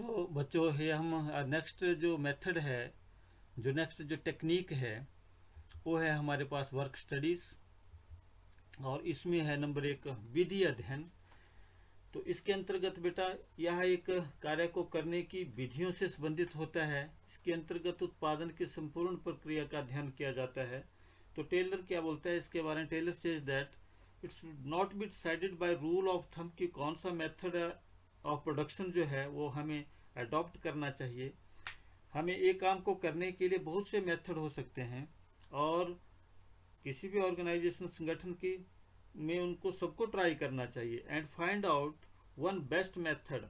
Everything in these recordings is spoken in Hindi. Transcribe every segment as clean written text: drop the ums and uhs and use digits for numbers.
तो बच्चों ये हम नेक्स्ट जो मेथड है, जो नेक्स्ट जो टेक्निक है, वो है हमारे पास वर्क स्टडीज़। और इसमें है नंबर 1 विधि अध्ययन। तो इसके अंतर्गत बेटा यह एक कार्य को करने की विधियों से संबंधित होता है। इसके अंतर्गत उत्पादन की संपूर्ण प्रक्रिया का अध्ययन किया जाता है। तो टेलर क्या बोलता है इसके बारे में? Taylor says that it should not be decided by rule of thumb कि कौन सा मेथड ऑफ प्रोडक्शन जो है वो हमें अडॉप्ट करना चाहिए। हमें एक काम को करने के लिए बहुत से मेथड हो सकते हैं, और किसी भी ऑर्गेनाइजेशन संगठन की में उनको सबको ट्राई करना चाहिए and find out one best method.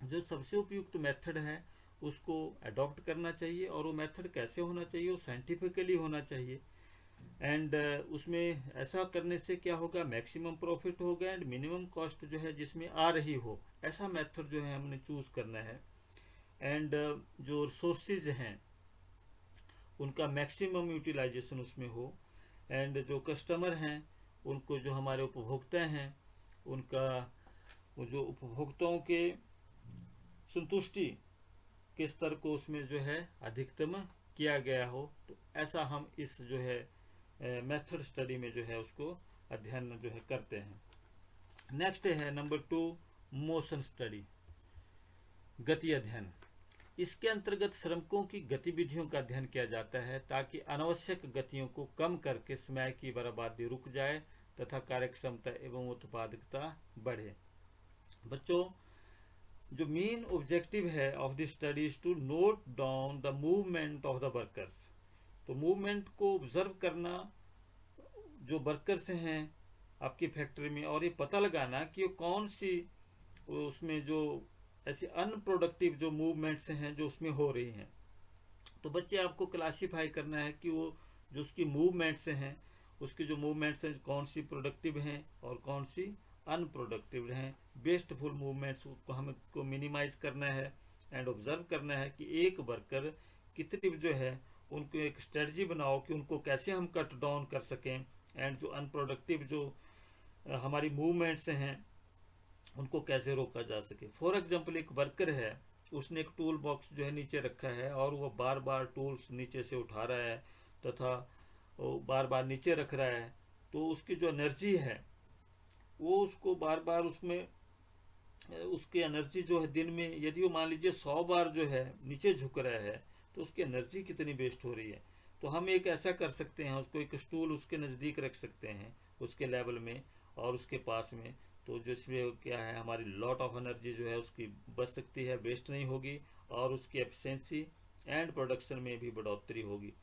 जो सबसे उपयुक्त मेथड है उसको अडॉप्ट करना चाहिए, और वो मेथड कैसे होना चाहिए? वो साइंटिफिकली होना चाहिए। एंड उसमें ऐसा करने से क्या होगा? मैक्सिमम प्रॉफिट होगा एंड मिनिमम कॉस्ट जो है जिसमें आ रही हो, ऐसा मेथड जो है हमने चूज करना है। एंड जो रिसोर्सेज हैं उनका मैक्सिमम यूटिलाइजेशन उसमें हो। एंड जो कस्टमर हैं उनको, जो हमारे उपभोक्ता हैं उनका, वो जो उपभोक्ताओं के संतुष्टि के स्तर को उसमें जो है अधिकतम किया गया हो। तो ऐसा हम इस जो है मेथड स्टडी में जो है उसको अध्ययन जो है करते हैं। नेक्स्ट है नंबर 2 मोशन स्टडी, गति अध्ययन। इसके अंतर्गत श्रमिकों की गतिविधियों का अध्ययन किया जाता है ताकि अनावश्यक गतियों को कम करके समय की बर्बादी रुक जाए तथा कार्यक्षमता एवं उत्पादकता बढ़े। बच्चों, जो मेन ऑब्जेक्टिव है of this study is to note down the movement of the workers. तो मूवमेंट को ऑब्जर्व करना जो वर्कर्स हैं आपकी फैक्ट्री में, और ये पता लगाना कि कौन सी उसमें जो ऐसी अनप्रोडक्टिव जो मूवमेंट्स हैं जो उसमें हो रही हैं। तो बच्चे आपको क्लासीफाई करना है कि वो जो उसकी मूवमेंट्स हैं, उसकी जो मूवमेंट्स हैं कौन सी प्रोडक्टिव हैं और कौन सी अनप्रोडक्टिव हैं। वेस्टफुल मूवमेंट्स को हमको मिनिमाइज करना है एंड ऑब्जर्व करना है कि एक वर्कर कितनी जो है उनको एक स्ट्रेटजी बनाओ कि उनको कैसे हम कट डाउन कर सकें, एंड जो अनप्रोडक्टिव जो हमारी मूवमेंट्स हैं उनको कैसे रोका जा सके। फॉर एग्जाम्पल, एक वर्कर है, उसने एक टूल बॉक्स जो है नीचे रखा है और वो बार बार टूल्स नीचे से उठा रहा है तथा वो बार बार नीचे रख रहा है। तो उसकी जो एनर्जी है वो उसको बार बार उसमें उसकी एनर्जी जो है दिन में, यदि वो मान लीजिए 100 बार जो है नीचे झुक रहा है तो उसकी एनर्जी कितनी वेस्ट हो रही है। तो हम एक ऐसा कर सकते हैं, उसको एक स्टूल उसके नज़दीक रख सकते हैं उसके लेवल में और उसके पास में। तो जिसमें क्या है, हमारी लॉट ऑफ एनर्जी जो है उसकी बच सकती है, वेस्ट नहीं होगी, और उसकी एफिशिएंसी एंड प्रोडक्शन में भी बढ़ोतरी होगी।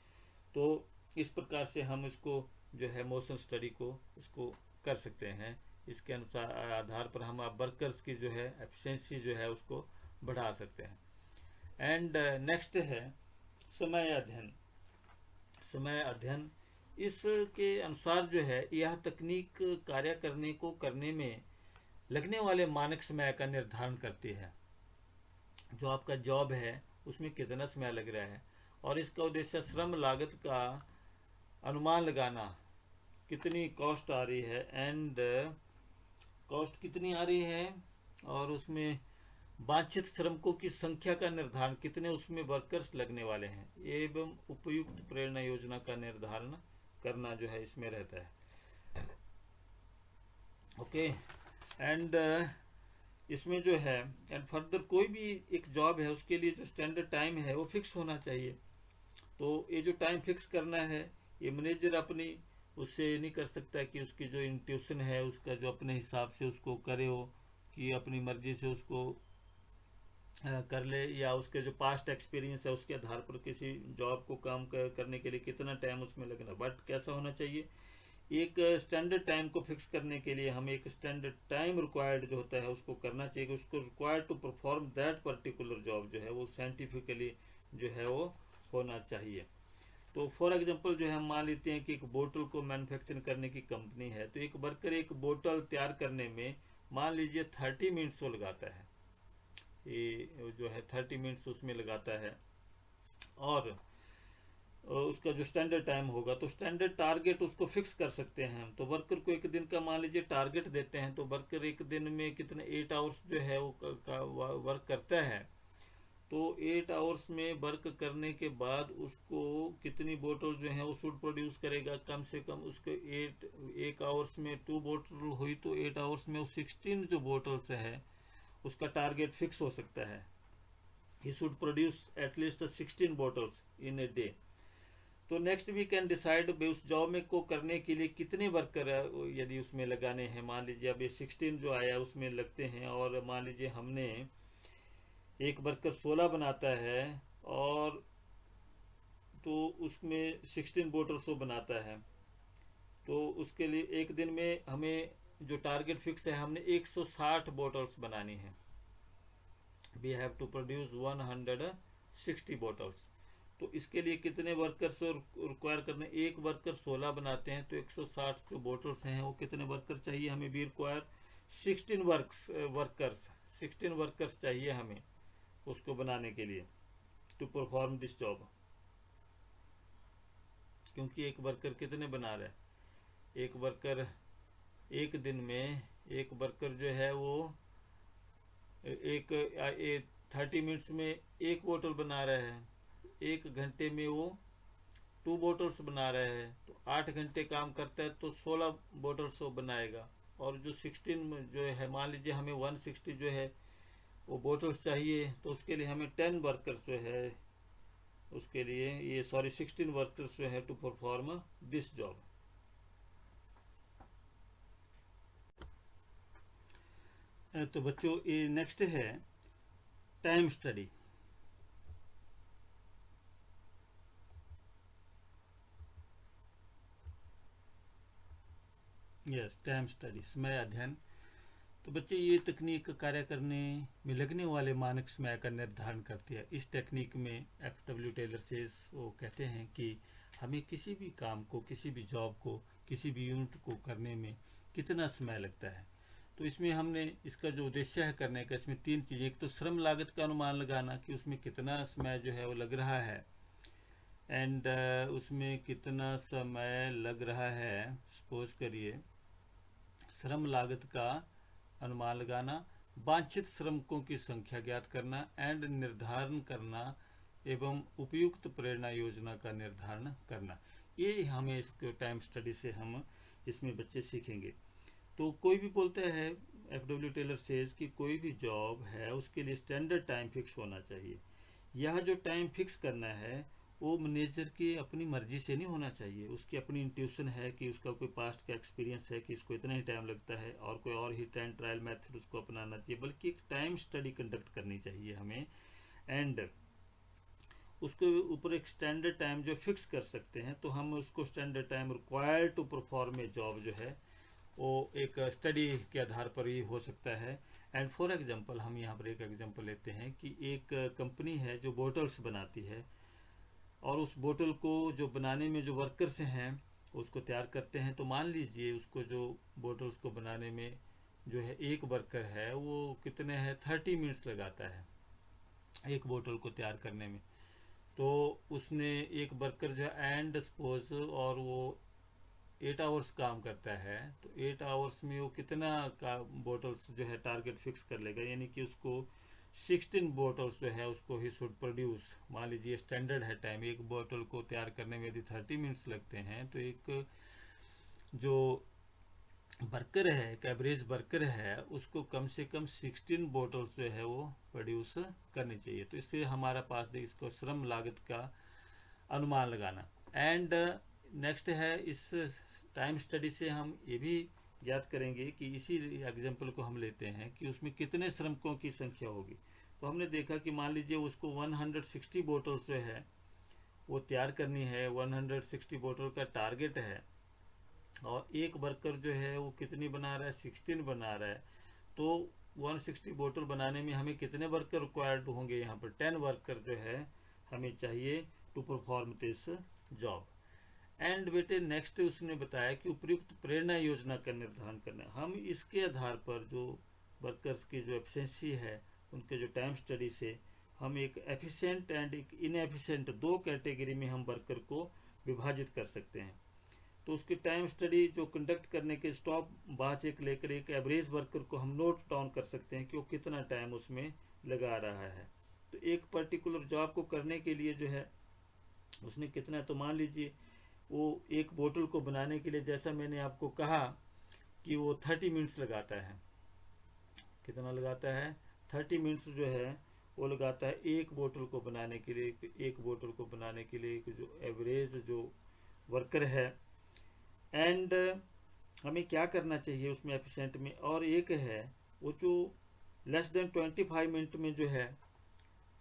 तो इस प्रकार से हम इसको जो है मोशन स्टडी को इसको कर सकते हैं। इसके अनुसार आधार पर हम वर्कर्स की जो है एफिशिएंसी जो है उसको बढ़ा सकते हैं। एंड नेक्स्ट है समय अध्ययन। समय अध्ययन इसके अनुसार जो है यह तकनीक कार्य करने में लगने वाले मानक समय का निर्धारण करती है। जो आपका जॉब है उसमें कितना समय लग रहा है, और इसका उद्देश्य श्रम लागत का अनुमान लगाना, कितनी कॉस्ट आ रही है एंड कॉस्ट कितनी आ रही है, और उसमें वांछित श्रमिकों की संख्या का निर्धारण, कितने उसमें वर्कर्स लगने वाले हैं, एवं उपयुक्त प्रेरणा योजना का निर्धारण करना जो है इसमें रहता है। ओके। एंड इसमें जो है एंड फर्दर कोई भी एक जॉब है उसके लिए जो स्टैंडर्ड टाइम है वो फिक्स होना चाहिए। तो ये जो टाइम फिक्स करना है ये मैनेजर अपनी उससे नहीं कर सकता कि उसकी जो इंट्यूशन है उसका जो अपने हिसाब से उसको करे हो, कि अपनी मर्जी से उसको कर ले, या उसके जो पास्ट एक्सपीरियंस है उसके आधार पर किसी जॉब को काम करने के लिए कितना टाइम उसमें लगना। बट कैसा होना चाहिए, एक स्टैंडर्ड टाइम को फिक्स करने के लिए हमें एक स्टैंडर्ड टाइम रिक्वायर्ड जो होता है उसको करना चाहिए। उसको required to perform that particular job जो है वो साइंटिफिकली जो है वो होना चाहिए। तो फॉर एग्जांपल जो है हम मान लेते हैं कि एक बोतल को मैन्युफैक्चर करने की कंपनी है, तो एक वर्कर एक बोतल तैयार करने में मान लीजिए 30 मिनट्स वो लगाता है, ये जो है 30 मिनट्स उसमें लगाता है। और उसका जो स्टैंडर्ड टाइम होगा, तो स्टैंडर्ड टारगेट उसको फिक्स कर सकते हैं हम। तो वर्कर को एक दिन का मान लीजिए टारगेट देते हैं, तो वर्कर एक दिन में कितने 8 आवर्स जो है वो वर्क करता है। तो 8 आवर्स में वर्क करने के बाद उसको कितनी बोतल जो है वो शुड प्रोड्यूस करेगा, कम से कम उसको 1 आवर्स में 2 बोतल हुई तो 8 आवर्स में वो 16 जो बोतल्स है उसका टारगेट फिक्स हो सकता है। He should produce at least 16 bottles in a day. तो नेक्स्ट वी कैन डिसाइड उस जॉब में को करने के लिए कितने वर्कर यदि उसमें लगाने हैं। मान लीजिए अब ये 16 जो आया उसमें लगते हैं, और मान लीजिए हमने एक वर्कर 16 बनाता है और तो उसमें 16 बोतल्स वो बनाता है, तो उसके लिए एक दिन में हमें जो टारगेट फिक्स है हमने 160 बोतल्स बनानी है। We have to produce 160 bottles. तो इसके लिए कितने वर्कर्स रिक्वायर करने, एक वर्कर 16 बनाते हैं तो 160 जो बोतल्स हैं वो कितने वर्कर चाहिए हमें, भी रिक्वायर 16 वर्कर्स 16 वर्कर्स चाहिए हमें उसको बनाने के लिए, टू परफॉर्म दिस जॉब। क्योंकि एक वर्कर कितने बना रहा है, एक वर्कर एक दिन में एक वर्कर जो है वो एक 30 मिनट्स में एक बोतल बना रहा है, एक घंटे में वो 2 बोतल्स बना रहे हैं, तो 8 घंटे काम करता है तो 16 बोतल्स वो बनाएगा। और जो 16 जो है मान लीजिए हमें 160 जो है वो बोतल्स चाहिए, तो उसके लिए हमें 10 वर्कर्स जो है उसके लिए ये 16 वर्कर्स जो है टू परफॉर्म दिस जॉब। तो बच्चों ये नेक्स्ट है time study. Yes, time study समय अध्ययन। तो बच्चे ये तकनीक कार्य करने में लगने वाले मानक समय का निर्धारण करती है। इस टेक्निक में एफ.डब्ल्यू. टेलर सेज वो कहते हैं कि हमें किसी भी काम को, किसी भी जॉब को, किसी भी यूनिट को करने में कितना समय लगता है। तो इसमें हमने इसका जो उद्देश्य है करने का, इसमें 3 चीज़ें। एक तो श्रम लागत का अनुमान लगाना कि उसमें कितना समय जो है वो लग रहा है, एंड उसमें कितना समय लग रहा है। सपोज करिए श्रम लागत का अनुमान लगाना, वांछित श्रमिकों की संख्या ज्ञात करना एंड निर्धारण करना, एवं उपयुक्त प्रेरणा योजना का निर्धारण करना। ये हमें इसको टाइम स्टडी से हम इसमें बच्चे सीखेंगे। तो कोई भी बोलता है एफ.डब्ल्यू. टेलर सेज कि कोई भी जॉब है उसके लिए स्टैंडर्ड टाइम फिक्स होना चाहिए। यह जो टाइम फिक्स करना है वो मैनेजर की अपनी मर्जी से नहीं होना चाहिए, उसकी अपनी इंट्यूशन है कि उसका कोई पास्ट का एक्सपीरियंस है कि इसको इतना ही टाइम लगता है और कोई और ही टाइम ट्रायल मेथड उसको अपनाना चाहिए, बल्कि एक टाइम स्टडी कंडक्ट करनी चाहिए हमें, एंड उसके ऊपर एक स्टैंडर्ड टाइम जो फिक्स कर सकते हैं। तो हम उसको standard time required to perform a job जो है वो एक स्टडी के आधार पर ही हो सकता है। एंड फॉर एग्जांपल हम यहाँ पर एक एग्जांपल लेते हैं कि एक कंपनी है जो बोटल्स बनाती है, और उस बोतल को जो बनाने में जो वर्कर्स हैं उसको तैयार करते हैं। तो मान लीजिए उसको जो बोतल्स को बनाने में जो है एक वर्कर है वो कितने हैं 30 मिनट्स लगाता है एक बोतल को तैयार करने में। तो उसने एक वर्कर जो है एंड सपोज और वो 8 आवर्स काम करता है, तो 8 आवर्स में वो कितना का बोटल्स जो है टारगेट फिक्स कर लेगा, यानी कि उसको 16 बोटल्स जो है उसको ही शुड प्रोड्यूस। मान लीजिए स्टैंडर्ड है टाइम, एक बोतल को तैयार करने में यदि 30 मिनट्स लगते हैं, तो एक जो वर्कर है, एक एवरेज वर्कर है, उसको कम से कम 16 बोटल्स जो है वो प्रोड्यूस करनी चाहिए। तो इससे हमारा पास इसको श्रम लागत का अनुमान लगाना। एंड नेक्स्ट है इस टाइम स्टडी से हम ये भी याद करेंगे कि इसी एग्जांपल को हम लेते हैं कि उसमें कितने श्रमिकों की संख्या होगी। तो हमने देखा कि मान लीजिए उसको 160 बोतल्स जो है वो तैयार करनी है, 160 बोतल का टारगेट है, और एक वर्कर जो है वो कितनी बना रहा है 16 बना रहा है। तो 160 बोतल बनाने में हमें कितने वर्कर रिक्वायर्ड होंगे, यहाँ पर 10 वर्कर जो है हमें चाहिए to perform this job. And बेटे नेक्स्ट उसने बताया कि उपयुक्त प्रेरणा योजना का निर्धारण करना है। हम इसके आधार पर जो वर्कर्स की जो एफिशिएंसी है उनके जो टाइम स्टडी से हम एक एफिशिएंट एंड एक इनएफिशिएंट दो कैटेगरी में हम वर्कर को विभाजित कर सकते हैं। तो उसकी टाइम स्टडी जो कंडक्ट करने के स्टॉप वॉच एक लेकर एक एवरेज वर्कर को हम नोट डाउन कर सकते हैं कि वो कितना टाइम उसमें लगा रहा है। तो एक पर्टिकुलर जॉब को करने के लिए जो है उसने कितना, तो मान लीजिए वो एक बोतल को बनाने के लिए, जैसा मैंने आपको कहा कि वो 30 मिनट्स लगाता है। कितना लगाता है? 30 मिनट्स जो है वो लगाता है एक बोतल को बनाने के लिए। एक बोतल को बनाने के लिए जो एवरेज जो वर्कर है। एंड हमें क्या करना चाहिए उसमें एफिशिएंट में, और एक है वो जो लेस देन 25 मिनट में जो है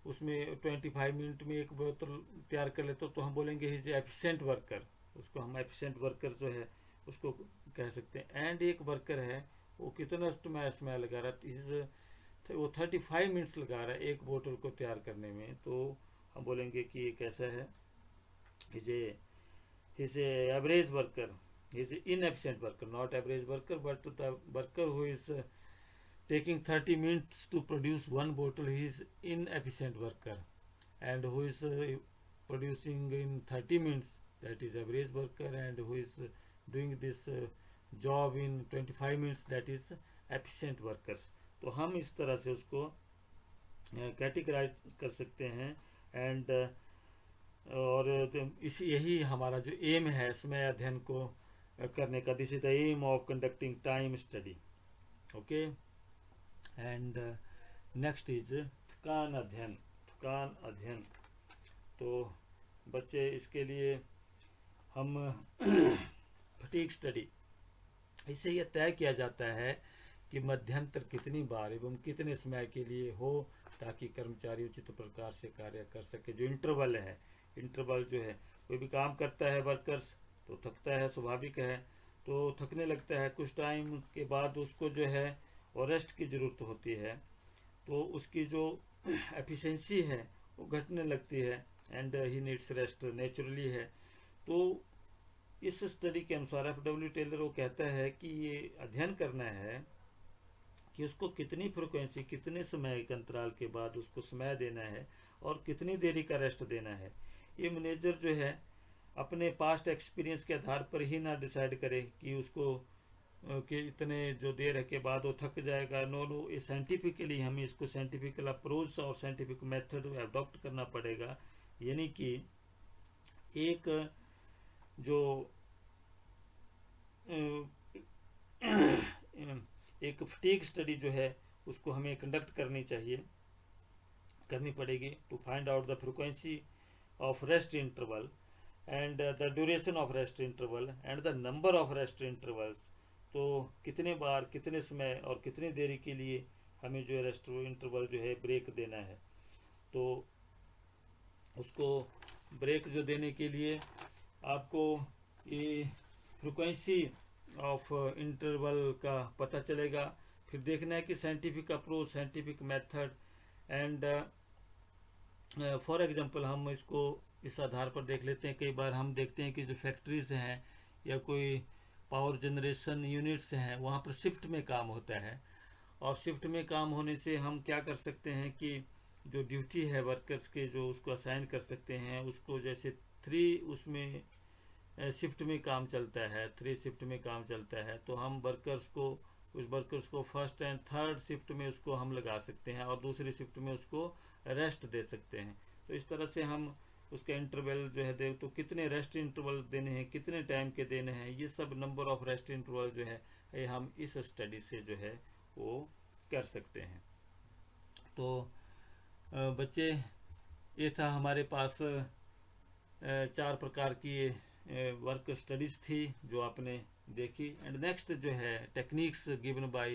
उसमें 25 मिनट में एक बोतल तैयार कर लेते तो हम बोलेंगे हिज एफिशिएंट वर्कर। उसको हम एफिशिएंट वर्कर जो है उसको कह सकते हैं। एंड एक वर्कर है वो कितना समय लगा रहा है, वो 35 मिनट्स लगा रहा है एक बोतल को तैयार करने में, तो हम बोलेंगे कि ये कैसा है, his average worker, his inefficient worker, not average worker, but the worker who is taking 30 minutes to produce one bottle, he is inefficient worker. And who is producing in 30 minutes, that is average worker. And who is doing this job in 25 minutes, that is efficient workers. तो हम इस तरह से उसको कैटेगराइज कर सकते हैं। एंड और यही हमारा जो एम है समय अध्ययन को करने का, this is the aim of conducting time study. Okay. And next is थकान अध्ययन। थकान अध्ययन तो बच्चे इसके लिए हम फटीग स्टडी, इससे यह तय किया जाता है कि मध्यांतर कितनी बार एवं कितने समय के लिए हो ताकि कर्मचारी उचित प्रकार से कार्य कर सके। जो इंटरवल है, इंटरवल जो है, कोई भी काम करता है वर्कर्स तो थकता है, स्वाभाविक है, तो थकने लगता है। कुछ टाइम के बाद उसको जो है और रेस्ट की ज़रूरत होती है, तो उसकी जो एफिशिएंसी है वो घटने लगती है। And he needs rest naturally है। तो इस स्टडी के अनुसार एफ.डब्ल्यू. टेलर वो कहता है कि ये अध्ययन करना है कि उसको कितनी फ्रिक्वेंसी, कितने समय के अंतराल के बाद उसको समय देना है और कितनी देरी का रेस्ट देना है। ये मैनेजर जो है अपने पास्ट एक्सपीरियंस के आधार पर ही ना डिसाइड करे कि उसको कि इतने जो देर के बाद वो थक जाएगा। नो, ये साइंटिफिकली हमें इसको साइंटिफिकल अप्रोच और साइंटिफिक मेथड अडॉप्ट करना पड़ेगा। यानी कि एक जो एक फटीग स्टडी जो है उसको हमें कंडक्ट करनी पड़ेगी to find out the frequency of rest interval and the duration of rest interval and the number of rest intervals. तो कितने बार, कितने समय और कितनी देरी के लिए हमें जो रेस्ट इंटरवल जो है ब्रेक देना है। तो उसको ब्रेक जो देने के लिए आपको ये फ्रिक्वेंसी ऑफ इंटरवल का पता चलेगा। फिर देखना है कि scientific approach, scientific method and for example हम इसको इस आधार पर देख लेते हैं। कई बार हम देखते हैं कि जो फैक्ट्रीज हैं या कोई पावर जनरेशन यूनिट्स हैं वहाँ पर शिफ्ट में काम होता है, और शिफ्ट में काम होने से हम क्या कर सकते हैं कि जो ड्यूटी है वर्कर्स के जो उसको असाइन कर सकते हैं। उसको जैसे 3 उसमें शिफ्ट में काम चलता है, 3 शिफ्ट में काम चलता है, तो हम कुछ वर्कर्स को फर्स्ट एंड थर्ड शिफ्ट में उसको हम लगा सकते हैं और दूसरी शिफ्ट में उसको रेस्ट दे सकते हैं। तो इस तरह से हम उसका इंटरवल जो है तो कितने रेस्ट इंटरवल देने हैं, कितने टाइम के देने हैं, ये सब नंबर ऑफ रेस्ट इंटरवल जो है ये हम इस स्टडी से जो है वो कर सकते हैं। तो बच्चे ये था हमारे पास 4 प्रकार की वर्क स्टडीज थी जो आपने देखी। एंड नेक्स्ट जो है techniques given by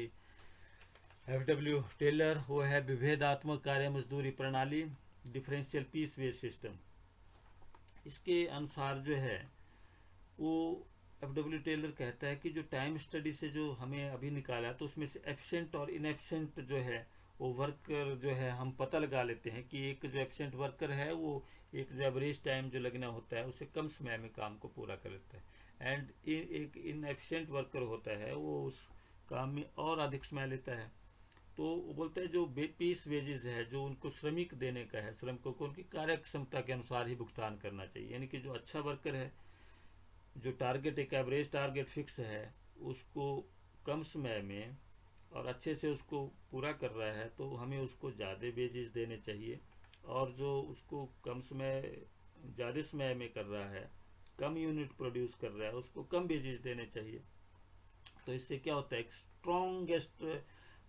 F W. Taylor, वो है विभेदात्मक कार्य मजदूरी प्रणाली, डिफरेंशियल पीस वेज सिस्टम। इसके अनुसार जो है वो एफ.डब्ल्यू. टेलर कहता है कि जो टाइम स्टडी से जो हमें अभी निकाला तो उसमें से एफिशिएंट और इनएफिशिएंट जो है वो वर्कर जो है हम पता लगा लेते हैं कि एक जो एफिशिएंट वर्कर है वो एक जो एवरेज टाइम जो लगना होता है उससे कम समय में काम को पूरा कर लेता है। एंड एक इनएफिशिएंट वर्कर होता है वो उस काम में और अधिक समय लेता है। तो वो बोलते हैं जो पीस वेजेस है जो उनको श्रमिक देने का है, श्रमिकों को उनकी कार्य क्षमता के अनुसार ही भुगतान करना चाहिए। यानी कि जो अच्छा वर्कर है, जो टारगेट एक एवरेज टारगेट फिक्स है, उसको कम समय में और अच्छे से उसको पूरा कर रहा है तो हमें उसको ज़्यादा वेजेस देने चाहिए। और जो उसको कम समय ज़्यादा समय में कर रहा है, कम यूनिट प्रोड्यूस कर रहा है, उसको कम वेजेस देने चाहिए। तो इससे क्या होता है, एक strongest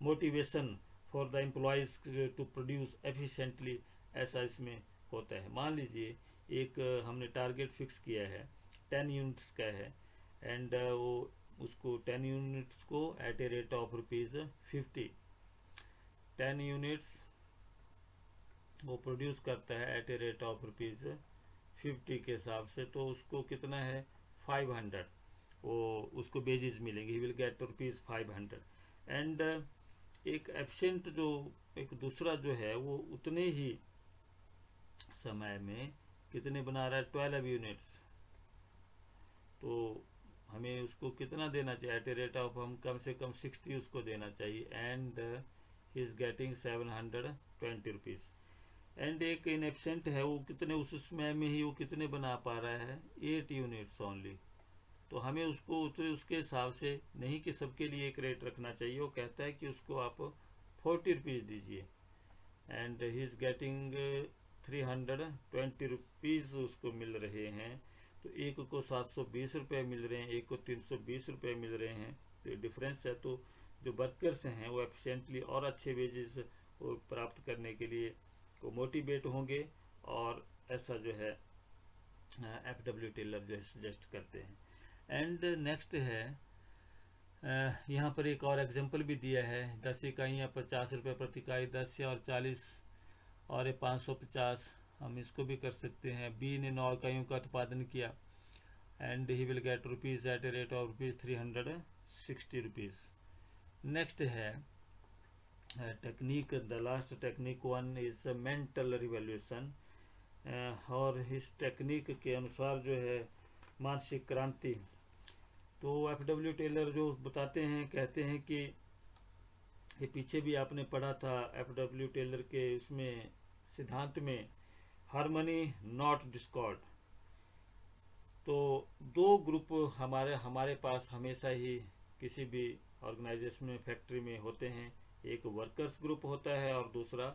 motivation for the employees to produce efficiently, ऐसा इसमें होता है। मान लीजिए एक हमने टारगेट फिक्स किया है 10 यूनिट्स का है, एंड वो उसको 10 यूनिट्स को at a rate of ₹50, 10 units वो प्रोड्यूस करता है एट ए रेट ऑफ ₹50 के हिसाब से, तो उसको कितना है 500, वो उसको बेजिस मिलेंगे, ही विल गेट ₹500। एंड एक एब्सेंट जो एक दूसरा जो है वो उतने ही समय में कितने बना रहा है 12 यूनिट्स, तो हमें उसको कितना देना चाहिए एट ए रेट ऑफ, हम कम से कम 60 उसको देना चाहिए, and he is getting ₹720। And एक इन एब्सेंट है, वो कितने उस समय में ही वो कितने बना पा रहा है 8 यूनिट्स ओनली, तो हमें उसको उसके हिसाब से नहीं कि सबके लिए एक रेट रखना चाहिए। वो कहता है कि उसको आप ₹40 दीजिए, एंड ही इज़ गेटिंग ₹320 उसको मिल रहे हैं। तो एक को ₹720 मिल रहे हैं, एक को ₹320 मिल रहे हैं, तो ये डिफरेंस है। तो जो वर्कर्स हैं वो एफिशिएंटली और अच्छे वेजेस वो प्राप्त करने के लिए वो मोटिवेट होंगे, और ऐसा जो है FW टेलर जो है सजेस्ट करते हैं। एंड नेक्स्ट है यहाँ पर एक और एग्जांपल भी दिया है, 10 इकाइयाँ ₹50 प्रति इकाई, 10 और 40 और 550, हम इसको भी कर सकते हैं। बी ने 9 इकाइयों का उत्पादन किया, and he will get rupees at a rate of ₹360। Next है technique, the last technique one is mental revaluation, और इस टेक्निक के अनुसार जो है मानसिक क्रांति। तो FW टेलर जो बताते हैं, कहते हैं कि ये पीछे भी आपने पढ़ा था FW टेलर के उसमें सिद्धांत में, हार्मनी नॉट डिस्कॉर्ड। तो दो ग्रुप हमारे पास हमेशा ही किसी भी ऑर्गेनाइजेशन में, फैक्ट्री में होते हैं। एक वर्कर्स ग्रुप होता है और दूसरा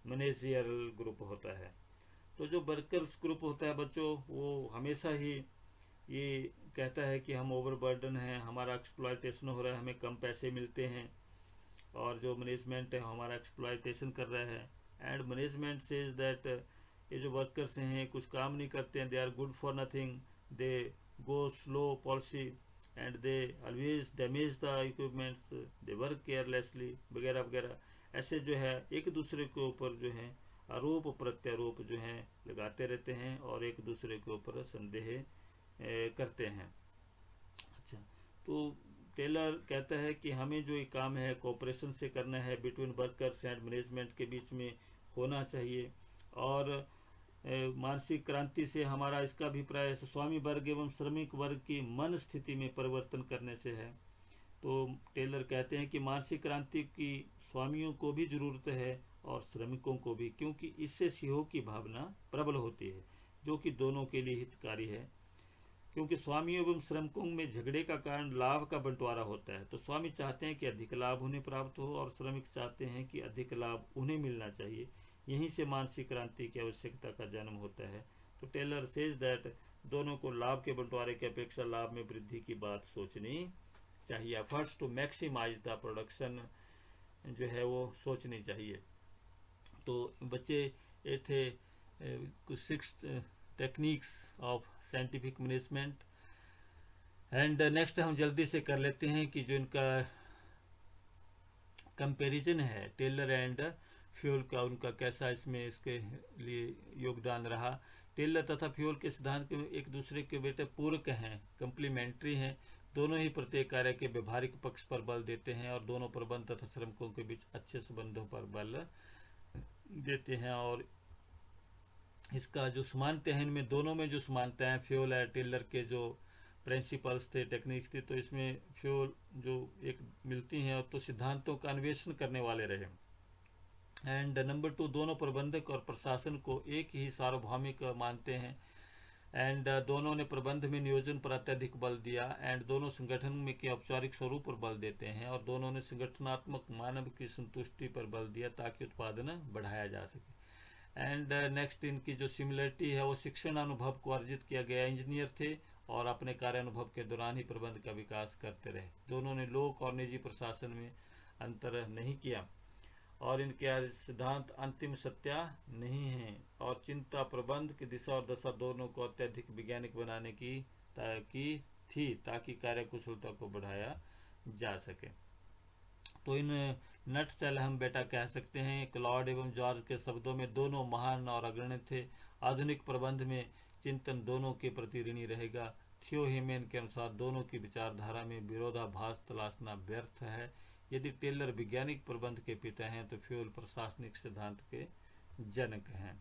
मैनेजरियल ग्रुप होता है। तो जो वर्कर्स ग्रुप होता है बच्चों, वो हमेशा ही ये कहता है कि हम ओवरबर्डन हैं, हमारा एक्सप्लॉयटेशन हो रहा है, हमें कम पैसे मिलते हैं, और जो मैनेजमेंट है हमारा एक्सप्लॉयटेशन कर रहा है। एंड मैनेजमेंट सेज दैट ये जो वर्कर्स हैं कुछ काम नहीं करते हैं, they are good for nothing, they go slow policy, and they always damage the equipments, they work carelessly, वगैरह वगैरह। ऐसे जो है एक दूसरे के ऊपर जो है आरोप प्रत्यारोप जो है लगाते रहते हैं, और एक दूसरे के ऊपर संदेह करते हैं। अच्छा, तो टेलर कहता है कि हमें जो ये काम है कोऑपरेशन से करना है, बिटवीन वर्कर्स एंड मैनेजमेंट के बीच में होना चाहिए। और मानसिक क्रांति से हमारा इसका अभिप्राय स्वामी वर्ग एवं श्रमिक वर्ग की मन स्थिति में परिवर्तन करने से है। तो टेलर कहते हैं कि मानसिक क्रांति की स्वामियों को भी जरूरत है और श्रमिकों को भी, क्योंकि इससे सहयोग की भावना प्रबल होती है, जो कि दोनों के लिए हितकारी है। क्योंकि स्वामियों एवं श्रमिकों में झगड़े का कारण लाभ का बंटवारा होता है। तो स्वामी चाहते हैं कि अधिक लाभ उन्हें प्राप्त हो, और श्रमिक चाहते हैं कि अधिक लाभ उन्हें मिलना चाहिए। यहीं से मानसिक क्रांति की आवश्यकता का जन्म होता है। तो टेलर सेज दैट दोनों को लाभ के बंटवारे की अपेक्षा लाभ में वृद्धि की बात सोचनी चाहिए। Efforts to maximise the production जो है वो सोचनी चाहिए। तो बच्चे ये थे कुछ 6 techniques of scientific management. And next हम जल्दी से कर लेते हैं कि जो इनका कंपैरिजन है टेलर एंड फ्यूल का, उनका कैसा इसमें इसके लिए योगदान रहा। टेलर तथा फ्यूल के सिद्धांत के एक दूसरे के बेटे पूरक हैं, कंप्लीमेंट्री हैं। दोनों ही प्रत्येक कार्य के व्यवहारिक पक्ष पर बल देते हैं, और दोनों प्रबंध तथा श्रमिकों के बीच अच्छे संबंधों पर बल देते हैं। और इसका जो समानता है, इनमें दोनों में जो समानता है, फ्यूल और टेलर के जो प्रिंसिपल्स थे, टेक्निक्स थी, तो इसमें फ्यूल जो एक मिलती हैं तो सिद्धांतों का अन्वेषण करने वाले रहे। एंड नंबर 2, दोनों प्रबंधक और प्रशासन को एक ही सार्वभौमिक मानते हैं। एंड दोनों ने प्रबंध में नियोजन पर अत्यधिक बल दिया। एंड दोनों संगठन में के औपचारिक स्वरूप पर बल देते हैं, और दोनों ने संगठनात्मक मानव की संतुष्टि पर बल दिया ताकि उत्पादन बढ़ाया जा सके। एंड नेक्स्ट, इनकी जो सिमिलरिटी है वो शिक्षण अनुभव को अर्जित किया गया इंजीनियर थे और अपने कार्य अनुभव के दौरान ही प्रबंध का विकास करते रहे। दोनों ने लोक और निजी प्रशासन में अंतर नहीं किया, और इनके सिद्धांत अंतिम सत्या नहीं है, और चिंता प्रबंध की दिशा और दशा दोनों को अत्यधिक वैज्ञानिक बनाने की थी ताकि कार्य कुशलता को बढ़ाया जा सके। तो इन नट सेल हम बेटा कह सकते हैं, क्लॉड एवं जॉर्ज के शब्दों में दोनों महान और अग्रणी थे। आधुनिक प्रबंध में चिंतन दोनों के प्रति ऋणी रहेगा। थियो हेमेन के अनुसार दोनों की विचारधारा में विरोधाभास तलाशना व्यर्थ है। यदि टेलर वैज्ञानिक प्रबंध के पिता हैं तो फ्यूल प्रशासनिक सिद्धांत के जनक हैं।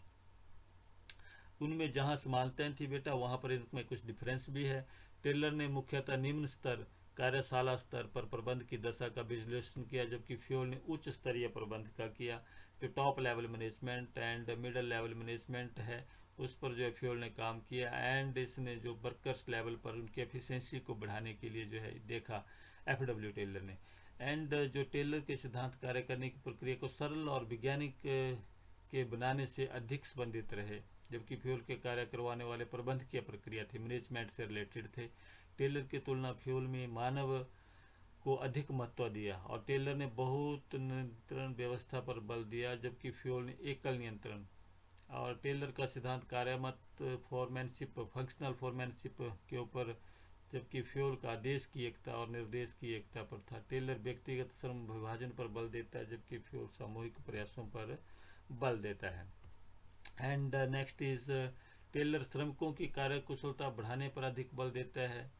उनमें जहाँ समानताएं थी बेटा, वहाँ पर इनमें कुछ डिफरेंस भी है। टेलर ने मुख्यतः निम्न स्तर कार्यशाला स्तर पर प्रबंध की दशा का विश्लेषण किया, जबकि फ्यूल ने उच्च स्तरीय प्रबंध का किया। जो top level management and middle level management है उस पर जो है फ्यूल ने काम किया। एंड इसने जो वर्कर्स लेवल पर उनकी एफिशिएंसी को बढ़ाने के लिए जो है देखा एफडब्ल्यू टेलर ने। एंड जो टेलर के सिद्धांत कार्य करने की प्रक्रिया को सरल और वैज्ञानिक के बनाने से अधिक संबंधित रहे, जबकि फ्यूल के कार्य करवाने वाले प्रबंध की प्रक्रिया थी मैनेजमेंट से रिलेटेड थे। टेलर की तुलना फ्यूल में मानव को अधिक महत्व दिया, और टेलर ने बहुत नियंत्रण व्यवस्था पर बल दिया, जबकि फ्यूल ने एकल नियंत्रण। और टेलर का सिद्धांत कार्यात्मक फॉर्मेनशिप फंक्शनल फॉर्मेनशिप के ऊपर, जबकि फ्यूल का आदेश की एकता और निर्देश की एकता पर था। टेलर व्यक्तिगत श्रम विभाजन पर बल देता है, जबकि फ्यूल सामूहिक प्रयासों पर बल देता है। एंड नेक्स्ट इज, टेलर श्रमिकों की कार्य कुशलता बढ़ाने पर अधिक बल देता है,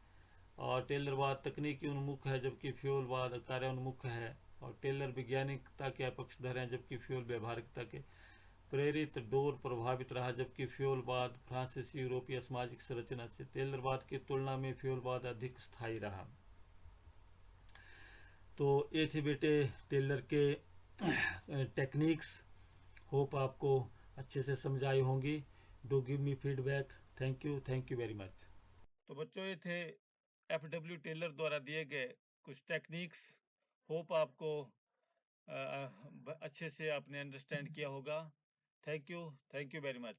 और टेलरवाद तकनीकी उन्मुख है जबकि फ्यूलवाद कार्य उन्मुख है। और टेलर वैज्ञानिकता के पक्षधर हैं जबकि फ्यूल व्यवहारिकता के प्रेरित डोर प्रभावित रहा, जबकि फ्यूलवाद फ्रांसीसी यूरोपीय सामाजिक संरचना से टेलरवाद की तुलना में फ्यूलवाद अधिक स्थायी रहा। तो ये थे बेटे टेलर के टेक्निक्स। होप आपको अच्छे से समझाई होंगी। Do give me feedback. Thank you very much. तो बच्चों, ये थे एफडब्ल्यू टेलर द्वारा दिए गए कुछ टेक्निक्स। होप आपको अच्छे से आपने अंडरस्टैंड किया होगा। Thank you very much.